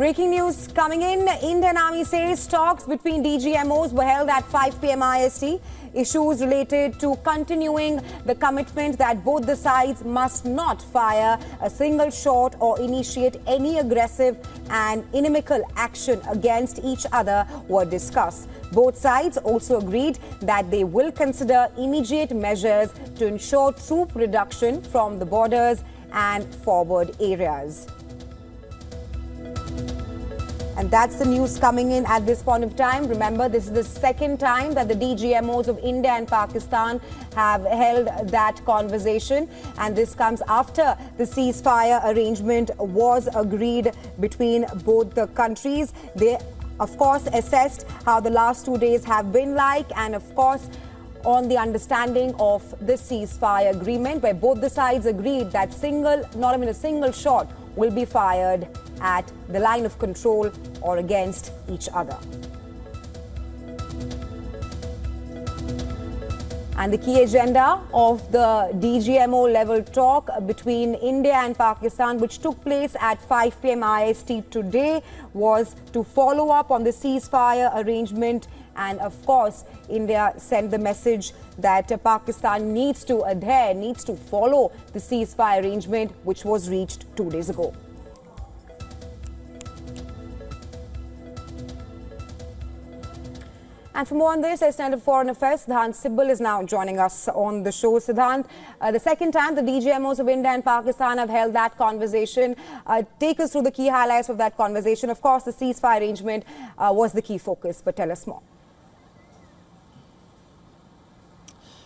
Breaking news coming in. Indian Army says talks between DGMOs were held at 5 p.m. IST. Issues related to continuing the commitment that both the sides must not fire a single shot or initiate any aggressive and inimical action against each other were discussed. Both sides also agreed that they will consider immediate measures to ensure troop reduction from the borders and forward areas. And that's the news coming in at this point of time. Remember, this is the second time that the DGMOs of India and Pakistan have held that conversation. And this comes after the ceasefire arrangement was agreed between both the countries. They, of course, assessed how the last 2 days have been like, and of course, on the understanding of the ceasefire agreement, where both the sides agreed that not even a single shot will be fired at the line of control or against each other. And the key agenda of the DGMO level talk between India and Pakistan, which took place at 5 p.m. IST today, was to follow up on the ceasefire arrangement. And of course, India sent the message that Pakistan needs to adhere, needs to follow the ceasefire arrangement, which was reached 2 days ago. And for more on this, our Senator for Foreign Affairs, Siddhant Sibal, is now joining us on the show. Siddhant, the second time the DGMOs of India and Pakistan have held that conversation. Take us through the key highlights of that conversation. Of course, the ceasefire arrangement was the key focus, but tell us more.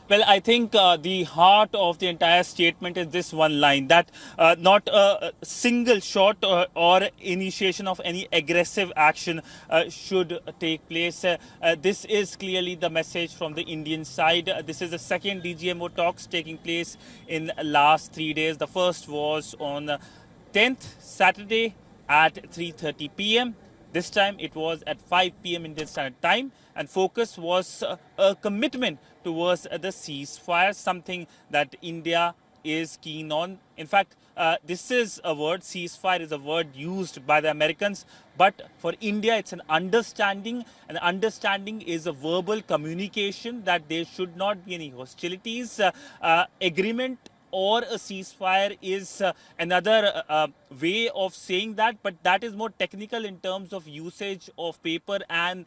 Well, I think the heart of the entire statement is this one line, that not a single shot or initiation of any aggressive action should take place. This is clearly the message from the Indian side. This is the second DGMO talks taking place in the last 3 days. The first was on 10th Saturday at 3:30 p.m. This time it was at 5 p.m. Indian Standard Time, and focus was a commitment towards the ceasefire, something that India is keen on. In fact, this is a word, ceasefire is a word used by the Americans, but for India it's an understanding. An understanding is a verbal communication that there should not be any hostilities. Agreement or a ceasefire is another way of saying that, but that is more technical in terms of usage of paper and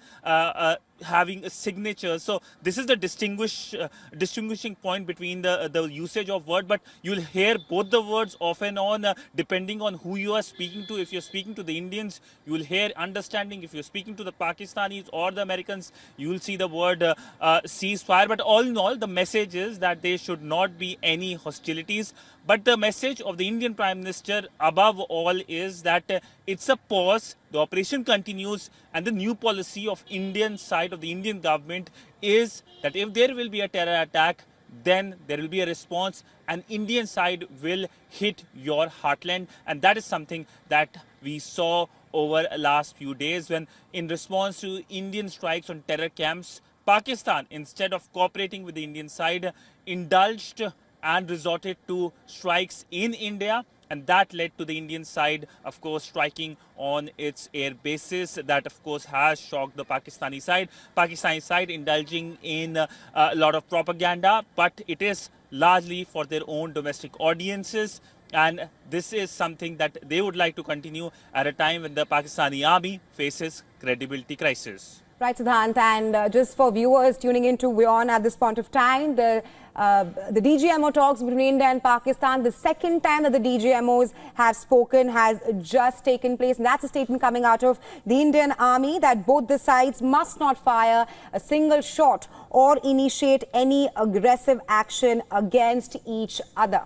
having a signature. So this is the distinguishing point between the usage of word, but you'll hear both the words off and on depending on who you are speaking to. If you're speaking to the Indians, you will hear understanding. If you're speaking to the Pakistanis or the Americans, you will see the word ceasefire. But all in all, the message is that there should not be any hostilities. But the message of the Indian Prime Minister above all is that it's a pause, the operation continues, and the new policy of Indian side of the Indian government is that if there will be a terror attack, then there will be a response, and Indian side will hit your heartland. And that is something that we saw over the last few days, when in response to Indian strikes on terror camps, Pakistan, instead of cooperating with the Indian side, indulged and resorted to strikes in India, and that led to the Indian side, of course, striking on its air bases. That, of course, has shocked the Pakistani side. Pakistani side indulging in a lot of propaganda, but it is largely for their own domestic audiences. And this is something that they would like to continue at a time when the Pakistani army faces credibility crisis. Right, Siddhant, and just for viewers tuning into WION at this point of time, the DGMO talks between India and Pakistan, the second time that the DGMOs have spoken, has just taken place. And that's a statement coming out of the Indian Army that both the sides must not fire a single shot or initiate any aggressive action against each other.